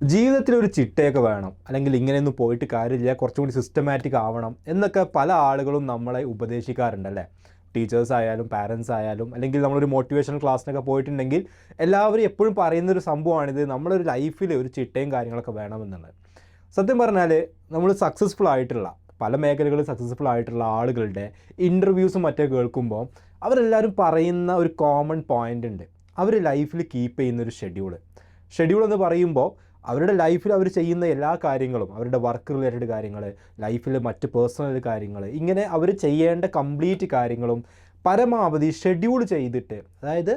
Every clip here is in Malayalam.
ജീവിതത്തിലൊരു ചിട്ടയൊക്കെ വേണം, അല്ലെങ്കിൽ ഇങ്ങനെയൊന്നും പോയിട്ട് കാര്യമില്ല, കുറച്ചും കൂടി സിസ്റ്റമാറ്റിക് ആവണം എന്നൊക്കെ പല ആളുകളും നമ്മളെ ഉപദേശിക്കാറുണ്ടല്ലേ. ടീച്ചേഴ്സ് ആയാലും പാരൻസ് ആയാലും, അല്ലെങ്കിൽ നമ്മളൊരു മോട്ടിവേഷണൽ ക്ലാസ്സിനൊക്കെ പോയിട്ടുണ്ടെങ്കിൽ എല്ലാവരും എപ്പോഴും പറയുന്നൊരു സംഭവമാണിത്, നമ്മളൊരു ലൈഫിൽ ഒരു ചിട്ടയും കാര്യങ്ങളൊക്കെ വേണമെന്നുള്ളത്. സത്യം പറഞ്ഞാൽ നമ്മൾ സക്സസ്ഫുൾ ആയിട്ടുള്ള പല മേഖലകളിൽ സക്സസ്ഫുൾ ആയിട്ടുള്ള ആളുകളുടെ ഇൻ്റർവ്യൂസും മറ്റേ കേൾക്കുമ്പോൾ അവരെല്ലാവരും പറയുന്ന ഒരു കോമൺ പോയിൻ്റ് ഉണ്ട്. അവർ ലൈഫിൽ കീപ്പ് ചെയ്യുന്നൊരു ഷെഡ്യൂൾ എന്ന് പറയുമ്പോൾ അവരുടെ ലൈഫിൽ അവർ ചെയ്യുന്ന എല്ലാ കാര്യങ്ങളും, അവരുടെ വർക്ക് റിലേറ്റഡ് കാര്യങ്ങൾ, ലൈഫിൽ മറ്റ് പേഴ്സണൽ കാര്യങ്ങൾ, ഇങ്ങനെ അവർ ചെയ്യേണ്ട കംപ്ലീറ്റ് കാര്യങ്ങളും പരമാവധി ഷെഡ്യൂൾ ചെയ്തിട്ട്, അതായത്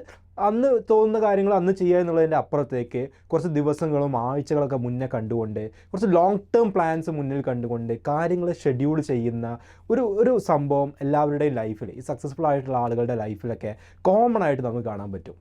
അന്ന് തോന്നുന്ന കാര്യങ്ങൾ അന്ന് ചെയ്യുക എന്നുള്ളതിൻ്റെ അപ്പുറത്തേക്ക് കുറച്ച് ദിവസങ്ങളും ആഴ്ചകളൊക്കെ മുന്നേ കണ്ടുകൊണ്ട്, കുറച്ച് ലോങ് ടേം പ്ലാൻസ് മുന്നിൽ കണ്ടുകൊണ്ട് കാര്യങ്ങൾ ഷെഡ്യൂൾ ചെയ്യുന്ന ഒരു സംഭവം എല്ലാവരുടെയും ലൈഫിൽ, ഈ സക്സസ്ഫുൾ ആയിട്ടുള്ള ആളുകളുടെ ലൈഫിലൊക്കെ കോമൺ ആയിട്ട് നമുക്ക് കാണാൻ പറ്റും.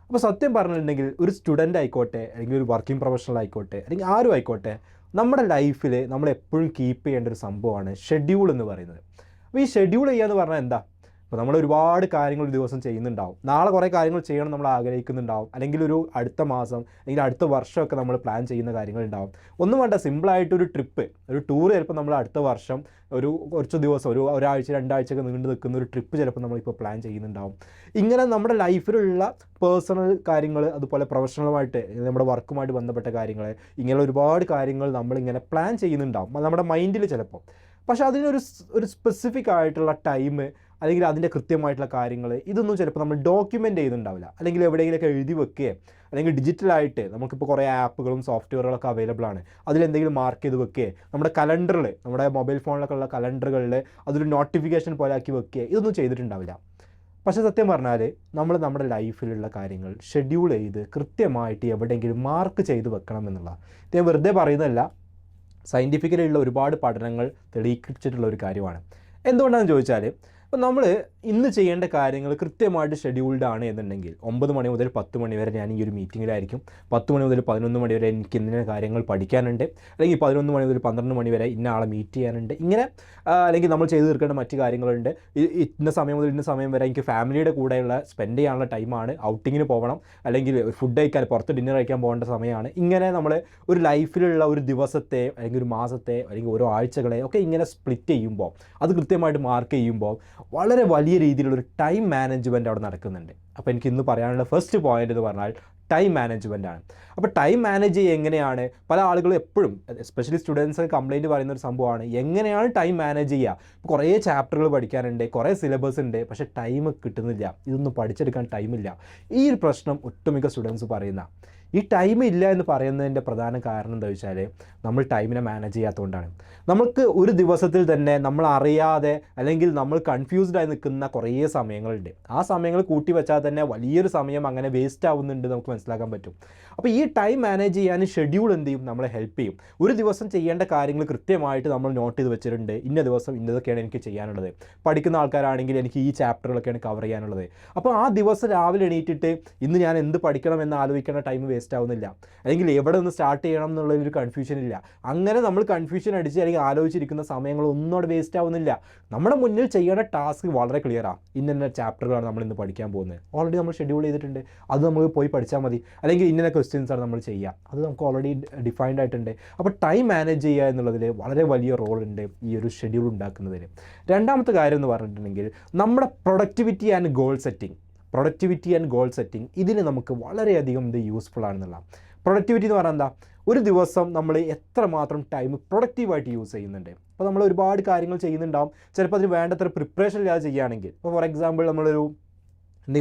അപ്പോൾ സത്യം പറഞ്ഞിട്ടുണ്ടെങ്കിൽ ഒരു സ്റ്റുഡൻ്റ് ആയിക്കോട്ടെ, അല്ലെങ്കിൽ ഒരു വർക്കിംഗ് പ്രൊഫഷണൽ ആയിക്കോട്ടെ, അല്ലെങ്കിൽ ആരും ആയിക്കോട്ടെ, നമ്മുടെ ലൈഫിൽ നമ്മൾ എപ്പോഴും കീപ്പ് ചെയ്യേണ്ട ഒരു സംഭവമാണ് ഷെഡ്യൂൾ എന്ന് പറയുന്നത്. അപ്പോൾ ഈ ഷെഡ്യൂൾ ചെയ്യുക എന്ന് പറഞ്ഞാൽ എന്താ? അപ്പോൾ നമ്മൾ ഒരുപാട് കാര്യങ്ങൾ ഒരു ദിവസം ചെയ്യുന്നുണ്ടാവും, നാളെ കുറേ കാര്യങ്ങൾ ചെയ്യണം നമ്മൾ ആഗ്രഹിക്കുന്നുണ്ടാവും, അല്ലെങ്കിൽ ഒരു അടുത്ത മാസം അല്ലെങ്കിൽ അടുത്ത വർഷമൊക്കെ നമ്മൾ പ്ലാൻ ചെയ്യുന്ന കാര്യങ്ങളുണ്ടാവും. ഒന്നും വേണ്ട, സിമ്പിളായിട്ടൊരു ട്രിപ്പ്, ഒരു ടൂർ ചിലപ്പോൾ നമ്മൾ അടുത്ത വർഷം കുറച്ച് ദിവസം, ഒരാഴ്ച 2 ആഴ്ചയൊക്കെ നീണ്ടു നിൽക്കുന്ന ഒരു ട്രിപ്പ് ചിലപ്പോൾ നമ്മളിപ്പോൾ പ്ലാൻ ചെയ്യുന്നുണ്ടാവും. ഇങ്ങനെ നമ്മുടെ ലൈഫിലുള്ള പേഴ്സണൽ കാര്യങ്ങൾ, അതുപോലെ പ്രൊഫഷണലുമായിട്ട് നമ്മുടെ വർക്കുമായിട്ട് ബന്ധപ്പെട്ട കാര്യങ്ങൾ, ഇങ്ങനെ ഒരുപാട് കാര്യങ്ങൾ നമ്മളിങ്ങനെ പ്ലാൻ ചെയ്യുന്നുണ്ടാവും നമ്മുടെ മൈൻഡിൽ ചിലപ്പോൾ. പക്ഷേ അതിനൊരു സ്പെസിഫിക് ആയിട്ടുള്ള ടൈം, അല്ലെങ്കിൽ അതിൻ്റെ കൃത്യമായിട്ടുള്ള കാര്യങ്ങൾ, ഇതൊന്നും ചിലപ്പോൾ നമ്മൾ ഡോക്യുമെൻ്റ് ചെയ്യുന്നുണ്ടാവില്ല, അല്ലെങ്കിൽ എവിടെയെങ്കിലുമൊക്കെ എഴുതി വെക്കുകയോ, അല്ലെങ്കിൽ ഡിജിറ്റലായിട്ട് നമുക്കിപ്പോൾ കുറേ ആപ്പുകളും സോഫ്റ്റ്വെയറുകളൊക്കെ അവൈലബിൾ ആണ്, അതിലെന്തെങ്കിലും മാർക്ക് ചെയ്ത് വെക്കുകയോ, നമ്മുടെ കലണ്ടറിൽ, നമ്മുടെ മൊബൈൽ ഫോണിലൊക്കെ ഉള്ള കലണ്ടറുകളിൽ അതൊരു നോട്ടിഫിക്കേഷൻ പോലെ ആക്കി വെക്കുകയോ, ഇതൊന്നും ചെയ്തിട്ടുണ്ടാവില്ല. പക്ഷേ സത്യം പറഞ്ഞാൽ നമ്മൾ നമ്മുടെ ലൈഫിലുള്ള കാര്യങ്ങൾ ഷെഡ്യൂൾ ചെയ്ത് കൃത്യമായിട്ട് എവിടെയെങ്കിലും മാർക്ക് ചെയ്ത് വെക്കണം എന്നുള്ള, ഇത് ഞാൻ വെറുതെ പറയുന്നതല്ല, സയൻറ്റിഫിക്കലിയുള്ള ഒരുപാട് പഠനങ്ങൾ തെളിയിച്ചിട്ടുള്ള ഒരു കാര്യമാണ്. എന്തുകൊണ്ടാണെന്ന് ചോദിച്ചാൽ, അപ്പോൾ നമ്മൾ ഇന്ന് ചെയ്യേണ്ട കാര്യങ്ങൾ കൃത്യമായിട്ട് ഷെഡ്യൂൾഡ് ആണ് എന്നുണ്ടെങ്കിൽ 9 മണി മുതൽ 10 മണി വരെ ഞാൻ ഈ ഒരു മീറ്റിങ്ങിലായിരിക്കും, 10 മണി മുതൽ 11 മണി വരെ എനിക്ക് ഇന്ന കാര്യങ്ങൾ പഠിക്കാനുണ്ട്, അല്ലെങ്കിൽ 11 മണി മുതൽ 12 മണി വരെ ഇന്ന ആളെ മീറ്റ് ചെയ്യാനുണ്ട്, ഇങ്ങനെ അല്ലെങ്കിൽ നമ്മൾ ചെയ്ത് തീർക്കേണ്ട മറ്റ് കാര്യങ്ങളുണ്ട്, ഇന്ന സമയം മുതൽ ഇന്ന സമയം വരെ എനിക്ക് ഫാമിലിയുടെ കൂടെയുള്ള സ്പെൻഡ് ചെയ്യാനുള്ള ടൈമാണ്, ഔട്ടിങ്ങിന് പോകണം, അല്ലെങ്കിൽ ഫുഡ് കഴിക്കാൻ പുറത്ത് ഡിന്നർ കഴിക്കാൻ പോകേണ്ട സമയമാണ്. ഇങ്ങനെ നമ്മൾ ഒരു ലൈഫിലുള്ള ഒരു ദിവസത്തെ, അല്ലെങ്കിൽ ഒരു മാസത്തെ, അല്ലെങ്കിൽ ഓരോ ആഴ്ചകളെ ഒക്കെ ഇങ്ങനെ സ്പ്ലിറ്റ് ചെയ്യുമ്പോൾ, അത് കൃത്യമായിട്ട് മാർക്ക് ചെയ്യുമ്പോൾ വളരെ വലിയ രീതിയിലുള്ളൊരു ടൈം മാനേജ്മെൻറ്റ് അവിടെ നടക്കുന്നുണ്ട്. അപ്പോൾ എനിക്ക് ഇന്ന് പറയാനുള്ള ഫസ്റ്റ് പോയിൻ്റ് എന്ന് പറഞ്ഞാൽ ടൈം മാനേജ്മെൻ്റ് ആണ്. അപ്പോൾ ടൈം മാനേജ് ചെയ്യുക എങ്ങനെയാണ്? പല ആളുകളും എപ്പോഴും, എസ്പെഷ്യലി സ്റ്റുഡൻസ് കംപ്ലയിൻറ്റ് പറയുന്നൊരു സംഭവമാണ്, എങ്ങനെയാണ് ടൈം മാനേജ് ചെയ്യുക? കുറേ ചാപ്റ്ററുകൾ പഠിക്കാനുണ്ട്, കുറേ സിലബസ് ഉണ്ട്, പക്ഷേ ടൈം കിട്ടുന്നില്ല, ഇതൊന്നും പഠിച്ചെടുക്കാൻ ടൈമില്ല. ഈ ഒരു പ്രശ്നം ഒട്ടുമിക്ക സ്റ്റുഡൻസ് പറയുന്ന, ഈ ടൈം ഇല്ല എന്ന് പറയുന്നതിൻ്റെ പ്രധാന കാരണം എന്താ വെച്ചാൽ, നമ്മൾ ടൈമിനെ മാനേജ് ചെയ്യാത്തതുകൊണ്ടാണ്. നമുക്ക് ഒരു ദിവസത്തിൽ തന്നെ നമ്മൾ അറിയാതെ, അല്ലെങ്കിൽ നമ്മൾ കൺഫ്യൂസ്ഡ് ആയി നിൽക്കുന്ന കുറേ സമയങ്ങളുണ്ട്. ആ സമയങ്ങൾ കൂട്ടി വെച്ചാൽ തന്നെ വലിയൊരു സമയം അങ്ങനെ വേസ്റ്റ് ആവുന്നുണ്ട് നമുക്ക് മനസ്സിലാക്കാൻ പറ്റും. അപ്പോൾ ഈ ടൈം മാനേജ് ചെയ്യാൻ ഷെഡ്യൂൾ എന്ത് ചെയ്യും? നമ്മളെ ഹെൽപ്പ് ചെയ്യും. ഒരു ദിവസം ചെയ്യേണ്ട കാര്യങ്ങൾ കൃത്യമായിട്ട് നമ്മൾ നോട്ട് ചെയ്ത് വെച്ചിട്ടുണ്ട്, ഇന്ന ദിവസം ഇന്നതൊക്കെയാണ് എനിക്ക് ചെയ്യാനുള്ളത്. പഠിക്കുന്ന ആൾക്കാരാണെങ്കിൽ എനിക്ക് ഈ ചാപ്റ്ററുകളൊക്കെയാണ് കവർ ചെയ്യാനുള്ളത്. അപ്പോൾ ആ ദിവസം രാവിലെ എണീറ്റിട്ട് ഇന്ന് ഞാൻ എന്ത് പഠിക്കണം എന്ന് ആലോചിക്കേണ്ട ടൈം വേസ്റ്റ് ആവുന്നില്ല, അല്ലെങ്കിൽ എവിടെ നിന്ന് സ്റ്റാർട്ട് ചെയ്യണം എന്നുള്ളൊരു കൺഫ്യൂഷൻ ഇല്ല. അങ്ങനെ നമ്മൾ കൺഫ്യൂഷൻ അടിച്ച് അല്ലെങ്കിൽ ആലോചിച്ചിരിക്കുന്ന സമയങ്ങളൊന്നും അവിടെ വേസ്റ്റ് ആവുന്നില്ല. നമ്മുടെ മുന്നിൽ ചെയ്യേണ്ട ടാസ്ക് വളരെ ക്ലിയറാണ്, ഇന്ന ചാപ്റ്ററുകളാണ് നമ്മൾ ഇന്ന് പഠിക്കാൻ പോകുന്നത്, ഓൾറെഡി നമ്മൾ ഷെഡ്യൂൾ ചെയ്തിട്ടുണ്ട്, അത് നമുക്ക് പോയി പഠിച്ചാൽ മതി. അല്ലെങ്കിൽ ഇന്ന ക്വസ്റ്റ്യൻസാണ് നമ്മൾ ചെയ്യുക, അത് നമുക്ക് ഓൾറെഡി ഡിഫൈൻഡ് ആയിട്ടുണ്ട്. അപ്പോൾ ടൈം മാനേജ് ചെയ്യുക എന്നുള്ളതിൽ വളരെ വലിയ റോളുണ്ട് ഈ ഒരു ഷെഡ്യൂൾ ഉണ്ടാക്കുന്നതിൽ. രണ്ടാമത്തെ കാര്യം എന്ന് പറഞ്ഞിട്ടുണ്ടെങ്കിൽ, നമ്മുടെ പ്രൊഡക്ടിവിറ്റി ആൻഡ് ഗോൾ സെറ്റിംഗ് ഇതിന് നമുക്ക് വളരെയധികം ഇത് യൂസ്ഫുൾ ആണെന്നുള്ള. പ്രൊഡക്ടിവിറ്റി എന്ന് പറഞ്ഞാൽ എന്താ? ഒരു ദിവസം നമ്മൾ എത്രമാത്രം ടൈം പ്രൊഡക്റ്റീവായിട്ട് യൂസ് ചെയ്യുന്നുണ്ട്. അപ്പോൾ നമ്മൾ ഒരുപാട് കാര്യങ്ങൾ ചെയ്യുന്നുണ്ടാവും, ചിലപ്പോൾ അതിന് വേണ്ടത്ര പ്രിപ്പറേഷൻ ഇല്ലാതെ ചെയ്യുകയാണെങ്കിൽ, ഇപ്പോൾ ഫോർ എക്സാമ്പിൾ എന്തെങ്കിലും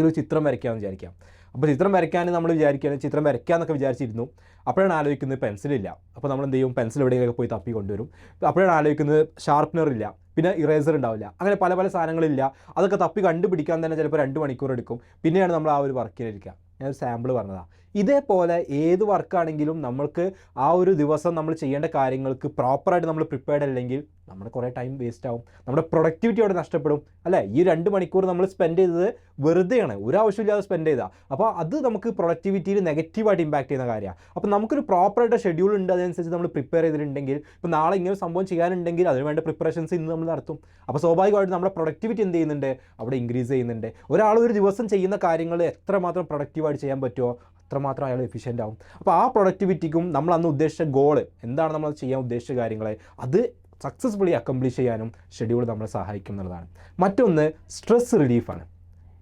ഒരു ചിത്രം വരയ്ക്കാമെന്ന് വിചാരിക്കാം. അപ്പോൾ ചിത്രം വരയ്ക്കാൻ നമ്മൾ വിചാരിക്കുകയാണ്, ചിത്രം വരയ്ക്കാമെന്നൊക്കെ വിചാരിച്ചിരുന്നു. അപ്പോഴാണ് ആലോചിക്കുന്നത് പെൻസിലില്ല. അപ്പോൾ നമ്മൾ എന്ത് ചെയ്യും? പെൻസിൽ എവിടെയെങ്കിലൊക്കെ പോയി തപ്പി കൊണ്ടുവരും. അപ്പോഴാണ് ആലോചിക്കുന്നത് ഷാർപ്പ്നർ ഇല്ല, പിന്നെ ഇറേസർ ഉണ്ടാവില്ല, അങ്ങനെ പല സാധനങ്ങളില്ല. അതൊക്കെ തപ്പി കണ്ടുപിടിക്കാൻ തന്നെ ചിലപ്പോൾ 2 മണിക്കൂർ എടുക്കും. പിന്നെയാണ് നമ്മൾ ആ ഒരു വർക്കിലിരിക്കുക. ഞാനൊരു സാമ്പിൾ പറഞ്ഞതാണ്. ഇതേപോലെ ഏത് വർക്കാണെങ്കിലും നമ്മൾക്ക് ആ ഒരു ദിവസം നമ്മൾ ചെയ്യേണ്ട കാര്യങ്ങൾക്ക് പ്രോപ്പറായിട്ട് നമ്മൾ പ്രിപ്പയർഡ് അല്ലെങ്കിൽ നമ്മുടെ കുറേ ടൈം വേസ്റ്റ് ആവും, നമ്മുടെ പ്രൊഡക്ടിവിറ്റി അവിടെ നഷ്ടപ്പെടും അല്ലേ. ഈ 2 മണിക്കൂർ നമ്മൾ സ്പെൻഡ് ചെയ്തത് വെറുതെയാണ്, ഒരു ആവശ്യമില്ലാതെ സ്പെൻഡ് ചെയ്താൽ. അപ്പോൾ അത് നമുക്ക് പ്രൊഡക്ടിവിറ്റിയിൽ നെഗറ്റീവായിട്ട് ഇമ്പാക്ട് ചെയ്യുന്ന കാര്യമാണ്. അപ്പോൾ നമുക്കൊരു പ്രോപ്പറായിട്ട് ഷെഡ്യൂൾ ഉണ്ട്, അതനുസരിച്ച് നമ്മൾ പ്രിപ്പയർ ചെയ്തിട്ടുണ്ടെങ്കിൽ, ഇപ്പോൾ നാളെ ഇങ്ങനെ സംഭവം ചെയ്യാനുണ്ടെങ്കിൽ അതിന് വേണ്ട പ്രിപ്പറേഷൻസ് ഇന്ന് നമ്മൾ നടത്തും. അപ്പോൾ സ്വാഭാവികമായിട്ട് നമ്മുടെ പ്രൊഡക്ടിവിറ്റി എന്ത് ചെയ്യുന്നുണ്ട്? അവിടെ ഇൻക്രീസ് ചെയ്യുന്നുണ്ട്. ഒരാൾ ഒരു ദിവസം ചെയ്യുന്ന കാര്യങ്ങൾ എത്രമാത്രം പ്രൊഡക്റ്റീവായിട്ട് ചെയ്യാൻ പറ്റുമോ അത്രമാത്രം അത്രമാത്രം അയാൾ എഫിഷ്യൻ്റ് ആവും. അപ്പോൾ ആ പ്രൊഡക്ടിവിറ്റിക്കും നമ്മൾ അന്ന് ഉദ്ദേശിച്ച ഗോൾ എന്താണ് നമ്മൾ ചെയ്യാൻ ഉദ്ദേശിച്ച കാര്യങ്ങളെ അത് സക്സസ്ഫുള്ളി അക്കംപ്ലിഷ് ചെയ്യാനും ഷെഡ്യൂൾ നമ്മളെ സഹായിക്കും എന്നുള്ളതാണ്. മറ്റൊന്ന് സ്ട്രെസ് റിലീഫാണ്.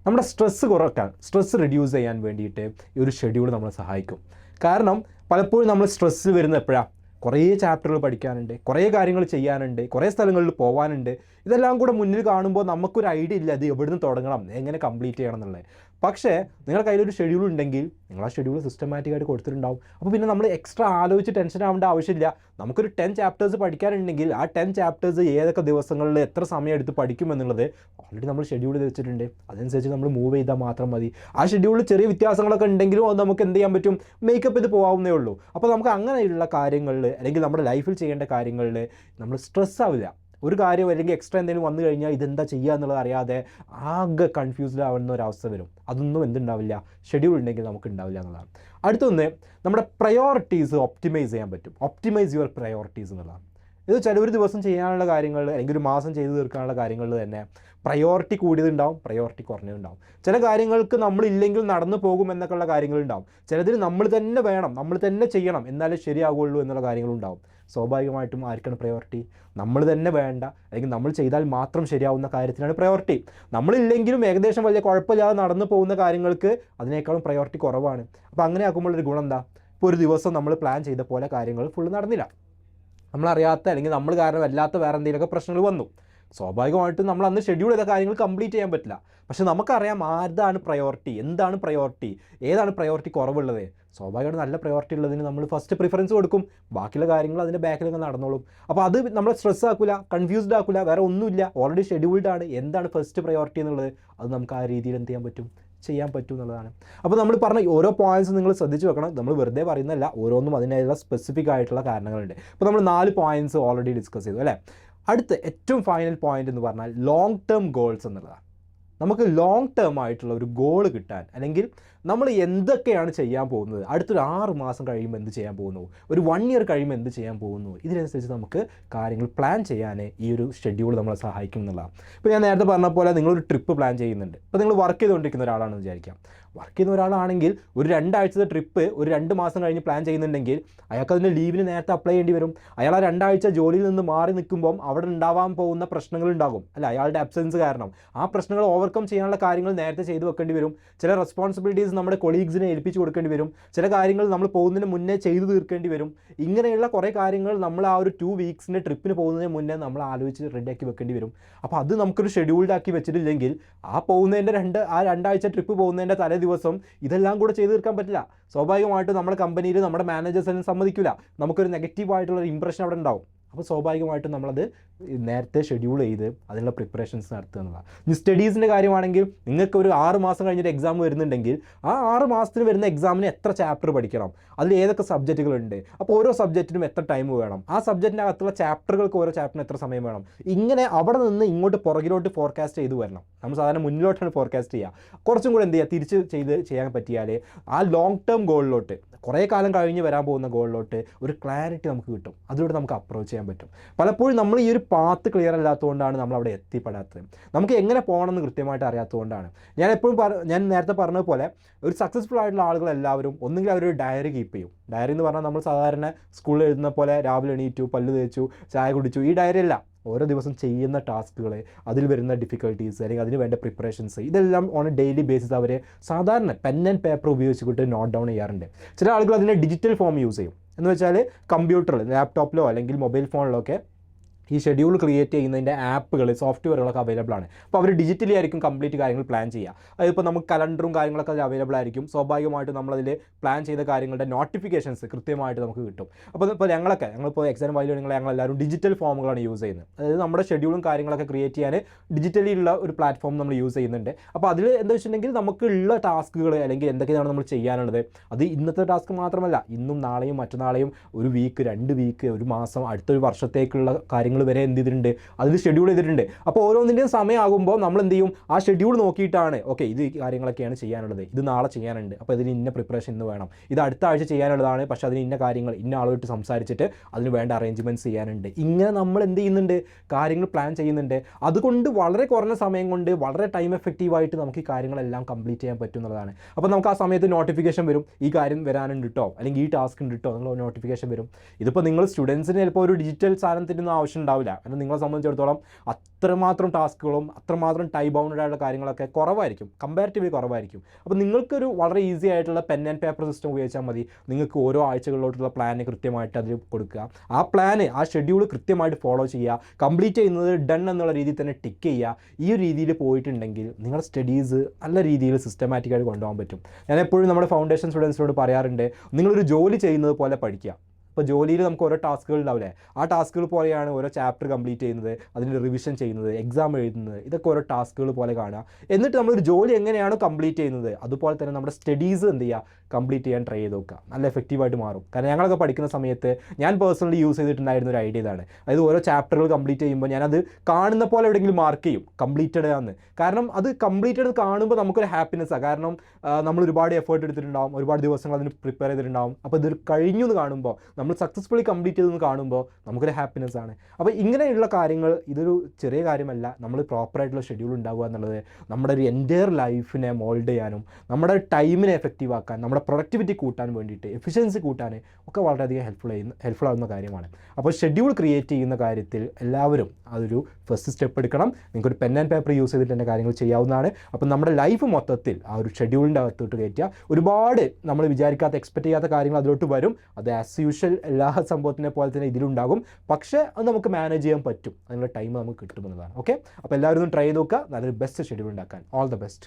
നമ്മുടെ സ്ട്രെസ്സ് കുറയ്ക്കാൻ, സ്ട്രെസ്സ് റിഡ്യൂസ് ചെയ്യാൻ വേണ്ടിയിട്ട് ഈ ഒരു ഷെഡ്യൂൾ നമ്മളെ സഹായിക്കും. കാരണം പലപ്പോഴും നമ്മൾ സ്ട്രെസ്സ് വരുന്ന എപ്പോഴാണ്? കുറേ ചാപ്റ്ററുകൾ പഠിക്കാനുണ്ട്, കുറേ കാര്യങ്ങൾ ചെയ്യാനുണ്ട്, കുറേ സ്ഥലങ്ങളിൽ പോകാനുണ്ട്. ഇതെല്ലാം കൂടെ മുന്നിൽ കാണുമ്പോൾ നമുക്കൊരു ഐഡിയ ഇല്ല അത് എവിടെ നിന്ന് തുടങ്ങണം, എങ്ങനെ കംപ്ലീറ്റ് ചെയ്യണം എന്നുള്ളത്. പക്ഷേ നിങ്ങളുടെ കയ്യിലൊരു ഷെഡ്യൂൾ ഉണ്ടെങ്കിൽ നിങ്ങൾ ആ ഷെഡ്യൂൾ സിസ്റ്റമാറ്റിക്കായിട്ട് കൊടുത്തിട്ടുണ്ടാവും. അപ്പോൾ പിന്നെ നമ്മൾ എക്സ്ട്രാ ആലോചിച്ച് ടെൻഷൻ ആവേണ്ട ആവശ്യമില്ല. നമുക്കൊരു 10 ചാപ്റ്റേഴ്സ് പഠിക്കാനുണ്ടെങ്കിൽ ആ 10 ചാപ്റ്റേഴ്സ് ഏതൊക്കെ ദിവസങ്ങളിൽ എത്ര സമയം എടുത്ത് പഠിക്കുമെന്നുള്ളത് ഓൾറെഡി നമ്മൾ ഷെഡ്യൂൾ വെച്ചിട്ടുണ്ട്. അതനുസരിച്ച് നമ്മൾ മൂവ് ചെയ്താൽ മാത്രം മതി. ആ ഷെഡ്യൂളിൽ ചെറിയ വ്യത്യാസങ്ങളൊക്കെ ഉണ്ടെങ്കിലും അത് നമുക്ക് എന്ത് ചെയ്യാൻ പറ്റും? മേക്കപ്പ് ചെയ്ത് പോകാവുന്നേ ഉള്ളൂ. അപ്പോൾ നമുക്ക് അങ്ങനെയുള്ള കാര്യങ്ങളിൽ അല്ലെങ്കിൽ നമ്മുടെ ലൈഫിൽ ചെയ്യേണ്ട കാര്യങ്ങളിൽ നമ്മൾ സ്ട്രെസ് ആവില്ല. ഒരു കാര്യം അല്ലെങ്കിൽ എക്സ്ട്രാ എന്തെങ്കിലും വന്നു കഴിഞ്ഞാൽ ഇതെന്താ ചെയ്യുക എന്നുള്ളത് അറിയാതെ ആകെ കൺഫ്യൂസ്ഡ് ആവുന്ന ഒരവസ്ഥ വരും. അതൊന്നും എന്തുണ്ടാവില്ല, ഷെഡ്യൂൾ ഉണ്ടെങ്കിൽ നമുക്ക് ഉണ്ടാവില്ല എന്നുള്ളതാണ്. അടുത്തൊന്ന്, നമ്മുടെ പ്രയോറിറ്റീസ് ഒപ്റ്റിമൈസ് ചെയ്യാൻ പറ്റും. ഒപ്റ്റിമൈസ് യുവർ പ്രയോറിറ്റീസ് എന്നുള്ളതാണ്. ഇത് ചില ഒരു ദിവസം ചെയ്യാനുള്ള കാര്യങ്ങൾ അല്ലെങ്കിൽ ഒരു മാസം ചെയ്തു തീർക്കാനുള്ള കാര്യങ്ങളിൽ തന്നെ പ്രയോറിറ്റി കൂടിയതുണ്ടാവും, പ്രയോറിറ്റി കുറഞ്ഞതുണ്ടാവും. ചില കാര്യങ്ങൾക്ക് നമ്മളില്ലെങ്കിൽ നടന്നു പോകും എന്നൊക്കെയുള്ള കാര്യങ്ങളുണ്ടാവും. ചിലതിൽ നമ്മൾ തന്നെ വേണം, നമ്മൾ തന്നെ ചെയ്യണം എന്നാലേ ശരിയാകുള്ളൂ എന്നുള്ള കാര്യങ്ങളുണ്ടാവും. സ്വാഭാവികമായിട്ടും ആർക്കാണ് പ്രയോറിറ്റി? നമ്മൾ തന്നെ വേണ്ട അല്ലെങ്കിൽ നമ്മൾ ചെയ്താൽ മാത്രം ശരിയാവുന്ന കാര്യത്തിനാണ് പ്രയോറിറ്റി. നമ്മളില്ലെങ്കിലും ഏകദേശം വലിയ കുഴപ്പമില്ലാതെ നടന്നു പോകുന്ന കാര്യങ്ങൾക്ക് അതിനേക്കാളും പ്രയോറിറ്റി കുറവാണ്. അപ്പോൾ അങ്ങനെ ആക്കുമ്പോഴൊരു ഗുണം എന്താ? ഇപ്പോൾ ഒരു ദിവസം നമ്മൾ പ്ലാൻ ചെയ്ത പോലെ കാര്യങ്ങൾ ഫുള്ള് നടന്നില്ല, നമ്മളറിയാത്ത അല്ലെങ്കിൽ നമ്മൾ കാരണം അല്ലാത്ത വേറെ എന്തെങ്കിലുമൊക്കെ പ്രശ്നങ്ങൾ വന്നു. സ്വാഭാവികമായിട്ടും നമ്മൾ അന്ന് ഷെഡ്യൂൾ ചെയ്ത കാര്യങ്ങൾ കംപ്ലീറ്റ് ചെയ്യാൻ പറ്റില്ല. പക്ഷേ നമുക്കറിയാം ആരുടെ പ്രയോറിറ്റി, എന്താണ് പ്രയോറിറ്റി, ഏതാണ് പ്രയോറിറ്റി കുറവുള്ളത്. സ്വാഭാവികമായിട്ട് നല്ല പ്രയോറിറ്റി ഉള്ളതിന് നമ്മൾ ഫസ്റ്റ് പ്രിഫറൻസ് കൊടുക്കും, ബാക്കിയുള്ള കാര്യങ്ങൾ അതിൻ്റെ ബാക്കിലൊക്കെ നടന്നോളും. അപ്പോൾ അത് നമ്മളെ സ്ട്രെസ് ആക്കില്ല, കൺഫ്യൂസ്ഡ് ആക്കില്ല, വേറെ ഒന്നുമില്ല, ഓൾറെഡി ഷെഡ്യൂൾഡ് ആണ്. എന്താണ് ഫസ്റ്റ് പ്രയോറിറ്റി എന്നുള്ളത് അത് നമുക്ക് ആ രീതിയിൽ എന്ത് ചെയ്യാൻ പറ്റും എന്നുള്ളതാണ്. അപ്പോൾ നമ്മൾ പറഞ്ഞ ഓരോ പോയിൻറ്റ്സ് നിങ്ങൾ ശ്രദ്ധിച്ച് വെക്കണം. നമ്മൾ വെറുതെ പറയുന്നതല്ല, ഓരോന്നും അതിനായുള്ള സ്പെസിഫിക് ആയിട്ടുള്ള കാരണങ്ങളുണ്ട്. ഇപ്പോൾ നമ്മൾ 4 പോയിൻറ്റ്സ് ഓൾറെഡി ഡിസ്കസ് ചെയ്തു അല്ലേ. അടുത്ത ഏറ്റവും ഫൈനൽ പോയിൻ്റ് എന്ന് പറഞ്ഞാൽ ലോങ് ടേം ഗോൾസ് എന്നുള്ളതാണ്. നമുക്ക് ലോങ് ടേം ആയിട്ടുള്ള ഒരു ഗോൾ കിട്ടാൻ, അല്ലെങ്കിൽ നമ്മൾ എന്തൊക്കെയാണ് ചെയ്യാൻ പോകുന്നത്, അടുത്തൊരു 6 മാസം കഴിയുമ്പോൾ എന്ത് ചെയ്യാൻ പോകുന്നു, ഒരു 1 ഇയർ കഴിയുമ്പോൾ എന്ത് ചെയ്യാൻ പോകുന്നു, ഇതിനനുസരിച്ച് നമുക്ക് കാര്യങ്ങൾ പ്ലാൻ ചെയ്യാൻ ഈ ഒരു ഷെഡ്യൂൾ നമ്മളെ സഹായിക്കും എന്നുള്ളതാണ്. ഇപ്പോൾ ഞാൻ നേരത്തെ പറഞ്ഞ പോലെ നിങ്ങളൊരു ട്രിപ്പ് പ്ലാൻ ചെയ്യുന്നുണ്ട്. ഇപ്പോൾ നിങ്ങൾ വർക്ക് ചെയ്തുകൊണ്ടിരിക്കുന്ന ഒരാളാണെന്ന് വിചാരിക്കാം. വർക്ക് ചെയ്യുന്ന ഒരാളാണെങ്കിൽ ഒരു 2 ആഴ്ചത്തെ ട്രിപ്പ് ഒരു 2 മാസം കഴിഞ്ഞ് പ്ലാൻ ചെയ്യുന്നുണ്ടെങ്കിൽ അയാൾക്ക് അതിൻ്റെ ലീവിന് നേരത്തെ അപ്ലൈ ചെയ്യേണ്ടി വരും. അയാൾ ആ 2 ആഴ്ച ജോലിയിൽ നിന്ന് മാറി നിൽക്കുമ്പം അവിടെ ഉണ്ടാവാൻ പോകുന്ന പ്രശ്നങ്ങളുണ്ടാകും അല്ല, അയാളുടെ അബ്സെൻസ് കാരണം. ആ പ്രശ്നങ്ങൾ ഓവർകം ചെയ്യാനുള്ള കാര്യങ്ങൾ നേരത്തെ ചെയ്തു വെക്കേണ്ടി വരും. ചില റെസ്പോൺസിബിലിറ്റീസ് നമ്മുടെ കൊളീഗ്സിനെ ഏൽപ്പിച്ച് കൊടുക്കേണ്ടി വരും. ചില കാര്യങ്ങൾ നമ്മൾ പോകുന്നതിന് മുന്നേ ചെയ്തു തീർക്കേണ്ടി വരും. ഇങ്ങനെയുള്ള കുറേ കാര്യങ്ങൾ നമ്മൾ ആ ഒരു 2 വീക്സിൻ്റെ ട്രിപ്പിന് പോകുന്നതിന് മുന്നേ നമ്മൾ ആലോചിച്ച് റെഡിയാക്കി വെക്കേണ്ടി വരും. അപ്പോൾ അത് നമുക്കൊരു ഷെഡ്യൂൾഡ് ആക്കി വെച്ചിട്ടില്ലെങ്കിൽ ആ പോകുന്നതിൻ്റെ 2 ആഴ്ച ട്രിപ്പ് പോകുന്നതിൻ്റെ തലേ ദിവസം ഇതെല്ലാം കൂടെ ചെയ്തു തീർക്കാൻ പറ്റില്ല. സ്വാഭാവികമായിട്ടും നമ്മുടെ കമ്പനിയിൽ നമ്മുടെ മാനേജേഴ്സിനും സമ്മതിക്കില്ല, നമുക്കൊരു നെഗറ്റീവായിട്ടുള്ള ഇംപ്രഷൻ അവിടെ ഉണ്ടാവും. അപ്പോൾ സ്വാഭാവികമായിട്ടും നമ്മളത് നേരത്തെ ഷെഡ്യൂൾ ചെയ്ത് അതിനുള്ള പ്രിപ്പറേഷൻസ് നടത്തുക എന്നുള്ളതാണ്. ഇനി സ്റ്റഡീസിൻ്റെ കാര്യമാണെങ്കിൽ നിങ്ങൾക്ക് ഒരു 6 മാസം കഴിഞ്ഞൊരു എക്സാം വരുന്നുണ്ടെങ്കിൽ ആ 6 മാസത്തിന് വരുന്ന എക്സാമിന് എത്ര ചാപ്റ്റർ പഠിക്കണം, അതിൽ ഏതൊക്കെ സബ്ജക്റ്റുകളുണ്ട്, അപ്പോൾ ഓരോ സബ്ജക്റ്റിനും എത്ര ടൈം വേണം, ആ സബ്ജക്റ്റിൻ്റെ അകത്തുള്ള ചാപ്റ്ററുകൾക്ക് ഓരോ ചാപ്റ്ററിന് എത്ര സമയം വേണം, ഇങ്ങനെ അവിടെ നിന്ന് ഇങ്ങോട്ട് പുറകിലോട്ട് ഫോർകാസ്റ്റ് ചെയ്ത് വരണം. നമ്മൾ സാധാരണ മുന്നിലോട്ടാണ് ഫോർകാസ്റ്റ് ചെയ്യുക. കുറച്ചും കൂടെ എന്ത് ചെയ്യുക, തിരിച്ച് ചെയ്യാൻ പറ്റിയാൽ ആ ലോങ് ടേം ഗോളിലോട്ട്, കുറേ കാലം കഴിഞ്ഞ് വരാൻ പോകുന്ന ഗോളിലോട്ട് ഒരു ക്ലാരിറ്റി നമുക്ക് കിട്ടും. അതിലൂടെ നമുക്ക് അപ്രോച്ച് ചെയ്യാൻ പറ്റും. പലപ്പോഴും നമ്മൾ ഈ ഒരു പാത്ത് ക്ലിയർ അല്ലാത്തതുകൊണ്ടാണ് നമ്മൾ അവിടെ എത്തിപ്പെടാത്തത്. നമുക്ക് എങ്ങനെ പോകണമെന്ന് കൃത്യമായിട്ട് അറിയാത്തതുകൊണ്ടാണ്. ഞാൻ നേരത്തെ പറഞ്ഞതുപോലെ ഒരു സക്സസ്ഫുൾ ആയിട്ടുള്ള ആളുകൾ എല്ലാവരും ഒന്നുകിൽ അവരൊരു ഡയറി കീപ്പ് ചെയ്യും. ഡയറി എന്ന് പറഞ്ഞാൽ നമ്മൾ സാധാരണ സ്കൂളിൽ എഴുതുന്ന പോലെ രാവിലെ എണീറ്റു, പല്ല് തേച്ചു, ചായ കുടിച്ചു, ഈ ഡയറി അല്ല. ഓരോ ദിവസം ചെയ്യുന്ന ടാസ്കുകൾ, അതിൽ വരുന്ന ഡിഫിക്കൽട്ടീസ് അല്ലെങ്കിൽ അതിന് വേണ്ട പ്രിപ്പറേഷൻസ്, ഇതെല്ലാം ഓൺ എ ഡെയിലി ബേസിസ് അവർ സാധാരണ പെൻ ആൻഡ് പേപ്പർ ഉപയോഗിച്ചിട്ട് നോട്ട് ഡൗൺ ചെയ്യാറുണ്ട്. ചില ആളുകൾ അതിനെ ഡിജിറ്റൽ ഫോം യൂസ് ചെയ്യും. എന്ന് വെച്ചാൽ കമ്പ്യൂട്ടറിൽ, ലാപ്ടോപ്പിലോ അല്ലെങ്കിൽ മൊബൈൽ ഫോണിലോ ഒക്കെ ഈ ഷെഡ്യൂൾ ക്രിയേറ്റ് ചെയ്യുന്നതിൻ്റെ ആപ്പുകൾ, സോഫ്റ്റ്വെയറുകളൊക്കെ അവൈലബിൾ ആണ്. അപ്പോൾ അവർ ഡിജിറ്റലി ആയിരിക്കും കംപ്ലീറ്റ് കാര്യങ്ങൾ പ്ലാൻ ചെയ്യുക. അതിപ്പോൾ നമുക്ക് കലണ്ടറും കാര്യങ്ങളൊക്കെ അതിൽ അവൈലബിൾ ആയിരിക്കും. സ്വാഭാവികമായിട്ടും നമ്മളതിൽ പ്ലാൻ ചെയ്ത കാര്യങ്ങളുടെ നോട്ടിഫിക്കേഷൻസ് കൃത്യമായിട്ട് നമുക്ക് കിട്ടും. അപ്പോൾ ഞങ്ങളിപ്പോൾ XandY Learning ഞങ്ങളെല്ലാവരും ഡിജിറ്റൽ ഫോമുകളാണ് യൂസ് ചെയ്യുന്നത്. അതായത് നമ്മുടെ ഷെഡ്യൂളും കാര്യങ്ങളൊക്കെ ക്രിയേറ്റ് ചെയ്യാൻ ഡിജിറ്റലി ഉള്ള ഒരു പ്ലാറ്റ്ഫോം നമ്മൾ യൂസ് ചെയ്യുന്നുണ്ട്. അപ്പോൾ അതിൽ എന്താ വെച്ചിട്ടുണ്ടെങ്കിൽ നമുക്കുള്ള ടാസ്കുകൾ അല്ലെങ്കിൽ എന്തൊക്കെയാണ് നമ്മൾ ചെയ്യാനുള്ളത്, അത് ഇന്നത്തെ ടാസ്ക് മാത്രമല്ല, ഇന്നും നാളെയും മറ്റന്നാളെയും, ഒരു വീക്ക്, 2 വീക്ക്, ഒരു മാസം, അടുത്തൊരു വർഷത്തേക്കുള്ള കാര്യങ്ങൾ കാര്യങ്ങൾ വരെ എന്ത് ചെയ്തിട്ടുണ്ട്, അതിൽ ഷെഡ്യൂൾ ചെയ്തിട്ടുണ്ട്. അപ്പോൾ ഓരോന്നിൻ്റെയും സമയമാകുമ്പോൾ നമ്മൾ എന്ത് ചെയ്യും, ആ ഷെഡ്യൂൾ നോക്കിയിട്ടാണ് ഓക്കെ ഇത് കാര്യങ്ങളൊക്കെയാണ് ചെയ്യാനുള്ളത്, ഇത് നാളെ ചെയ്യാനുണ്ട്, അപ്പോൾ ഇതിന് ഇന്ന പ്രിപ്പറേഷൻ ഇന്ന് വേണം, ഇത് അടുത്ത ആഴ്ച ചെയ്യാനുള്ളതാണ്, പക്ഷേ അതിന് ഇന്ന കാര്യങ്ങൾ ഇന്ന ആളുമായിട്ട് സംസാരിച്ചിട്ട് അതിന് വേണ്ട അറേഞ്ച്മെൻറ്റ്സ് ചെയ്യാനുണ്ട്. ഇങ്ങനെ നമ്മൾ എന്ത് ചെയ്യുന്നുണ്ട്, കാര്യങ്ങൾ പ്ലാൻ ചെയ്യുന്നുണ്ട്. അതുകൊണ്ട് വളരെ കുറഞ്ഞ സമയം കൊണ്ട് വളരെ ടൈം എഫക്റ്റീവായിട്ട് നമുക്ക് ഈ കാര്യങ്ങളെല്ലാം കംപ്ലീറ്റ് ചെയ്യാൻ പറ്റും എന്നുള്ളതാണ്. അപ്പോൾ നമുക്ക് ആ സമയത്ത് നോട്ടിഫിക്കേഷൻ വരും, ഈ കാര്യം വരാനുണ്ട് കേട്ടോ, അല്ലെങ്കിൽ ഈ ടാസ്ക് ഉണ്ട് കേട്ടോ, നിങ്ങൾ നോട്ടിഫിക്കേഷൻ വരും. ഇതിപ്പോൾ നിങ്ങൾ സ്റ്റുഡൻസിന് ചിലപ്പോൾ ഒരു ഡിജിറ്റൽ സാധനത്തിൻ്റെ ഒന്നും ആവശ്യം ഉണ്ടാവില്ല. കാരണം നിങ്ങളെ സംബന്ധിച്ചിടത്തോളം അത്രമാത്രം ടാസ്കുകളും അത്രമാത്രം ടൈം ബൗണ്ടഡ് ആയിട്ടുള്ള കാര്യങ്ങളൊക്കെ കുറവായിരിക്കും, കമ്പാരിറ്റീവ്ലി കുറവായിരിക്കും. അപ്പോൾ നിങ്ങൾക്കൊരു വളരെ ഈസി ആയിട്ടുള്ള പെൻ ആൻഡ് പേപ്പർ സിസ്റ്റം ഉപയോഗിച്ചാൽ മതി. നിങ്ങൾക്ക് ഓരോ ആഴ്ചകളിലോട്ടുള്ള പ്ലാന് കൃത്യമായിട്ട് അതിൽ കൊടുക്കുക, ആ പ്ലാന് ആ ഷെഡ്യൂൾ കൃത്യമായിട്ട് ഫോളോ ചെയ്യുക, കംപ്ലീറ്റ് ചെയ്യുന്നത് ഡൺ എന്നുള്ള രീതിയിൽ തന്നെ ടിക്ക് ചെയ്യുക. ഈ ഒരു രീതിയിൽ പോയിട്ടുണ്ടെങ്കിൽ നിങ്ങളുടെ സ്റ്റഡീസ് നല്ല രീതിയിൽ സിസ്റ്റമാറ്റിക്കായിട്ട് കൊണ്ടുപോകാൻ പറ്റും. ഞാൻ എപ്പോഴും നമ്മുടെ ഫൗണ്ടേഷൻ സ്റ്റുഡൻസിനോട് പറയാറുണ്ട്, നിങ്ങളൊരു ജോലി ചെയ്യുന്നത് പോലെ പഠിക്കുക. ഇപ്പോൾ ജോലിയിൽ നമുക്ക് ഓരോ ടാസ്കുകൾ ഉണ്ടാവില്ലേ, ആ ടാസ്കുകൾ പോലെയാണ് ഓരോ ചാപ്റ്റർ കംപ്ലീറ്റ് ചെയ്യുന്നത്, അതിൻ്റെ റിവിഷൻ ചെയ്യുന്നത്, എക്സാം എഴുതുന്നത്, ഇതൊക്കെ ഓരോ ടാസ്കുകൾ പോലെ കാണുക. എന്നിട്ട് നമ്മളൊരു ജോലി എങ്ങനെയാണോ കംപ്ലീറ്റ് ചെയ്യുന്നത് അതുപോലെ തന്നെ നമ്മുടെ സ്റ്റഡീസ് എന്ത് ചെയ്യുക, കംപ്ലീറ്റ് ചെയ്യാൻ ട്രൈ ചെയ്ത് നോക്കുക. നല്ല എഫക്റ്റീവായിട്ട് മാറും. കാരണം ഞങ്ങളൊക്കെ പഠിക്കുന്ന സമയത്ത് ഞാൻ പേഴ്സണലി യൂസ് ചെയ്തിട്ടുണ്ടായിരുന്ന ഒരു ഐഡിയ ഇതാണ്. അതായത് ഓരോ ചാപ്റ്ററുകൾ കംപ്ലീറ്റ് ചെയ്യുമ്പോൾ ഞാനത് കാണുന്ന പോലെ എവിടെയെങ്കിലും മാർക്ക് ചെയ്യും കംപ്ലീറ്റഡ് ആണെന്ന്. കാരണം അത് കംപ്ലീറ്റഡ് കാണുമ്പോൾ നമുക്കൊരു ഹാപ്പിനെസ്സാണ്. കാരണം നമ്മൾ ഒരുപാട് എഫേർട്ട് എടുത്തിട്ടുണ്ടാവും, ഒരുപാട് ദിവസങ്ങൾ അതിന് പ്രിപ്പയർ ചെയ്തിട്ടുണ്ടാവും. അപ്പോൾ ഇതൊരു കഴിഞ്ഞു എന്ന് കാണുമ്പോൾ, നമ്മൾ സക്സസ്ഫുള്ളി കംപ്ലീറ്റ് ചെയ്തെന്ന് കാണുമ്പോൾ നമുക്കൊരു ഹാപ്പിനെസ് ആണ്. അപ്പോൾ ഇങ്ങനെയുള്ള കാര്യങ്ങൾ ഇതൊരു ചെറിയ കാര്യമല്ല. നമ്മൾ പ്രോപ്പറായിട്ടുള്ള ഷെഡ്യൂൾ ഉണ്ടാവുക എന്നുള്ളത് നമ്മുടെ ഒരു എൻ്റയർ ലൈഫിനെ മോൾഡ് ചെയ്യാനും നമ്മുടെ ടൈമിനെ എഫക്റ്റീവ് ആക്കാൻ, നമ്മുടെ പ്രൊഡക്ടിവിറ്റി കൂട്ടാൻ വേണ്ടിയിട്ട്, എഫിഷ്യൻസി കൂട്ടാൻ ഒക്കെ വളരെയധികം ഹെൽപ്ഫുൾ ആവുന്ന കാര്യമാണ്. അപ്പോൾ ഷെഡ്യൂൾ ക്രിയേറ്റ് ചെയ്യുന്ന കാര്യത്തിൽ എല്ലാവരും അതൊരു ഫസ്റ്റ് സ്റ്റെപ്പ് എടുക്കണം. നിങ്ങൾക്കൊരു പെൻ ആൻഡ് പേപ്പർ യൂസ് ചെയ്തിട്ട് തന്നെ കാര്യങ്ങൾ ചെയ്യാവുന്നതാണ്. അപ്പോൾ നമ്മുടെ ലൈഫ് മൊത്തത്തിൽ ആ ഒരു ഷെഡ്യൂളിൻ്റെ അകത്തോട്ട് കയറ്റുക. ഒരുപാട് നമ്മൾ വിചാരിക്കാത്ത, എക്സ്പെക്റ്റ് ചെയ്യാത്ത കാര്യങ്ങൾ അതിലോട്ട് വരും. അത് ആസ് യൂഷ്വൽ എല്ലാ സംഭവത്തിനെ പോലെ തന്നെ ഇതിലുണ്ടാകും. പക്ഷേ അത് നമുക്ക് മാനേജ് ചെയ്യാൻ പറ്റും, അതിനുള്ള ടൈം നമുക്ക് കിട്ടുമെന്നതാണ്. ഓക്കെ, അപ്പോൾ എല്ലാവരും ഒന്ന് ട്രൈ ചെയ്ത് നോക്കുക, നല്ലൊരു ബെസ്റ്റ് ഷെഡ്യൂൾ ഉണ്ടാക്കാൻ. All the best.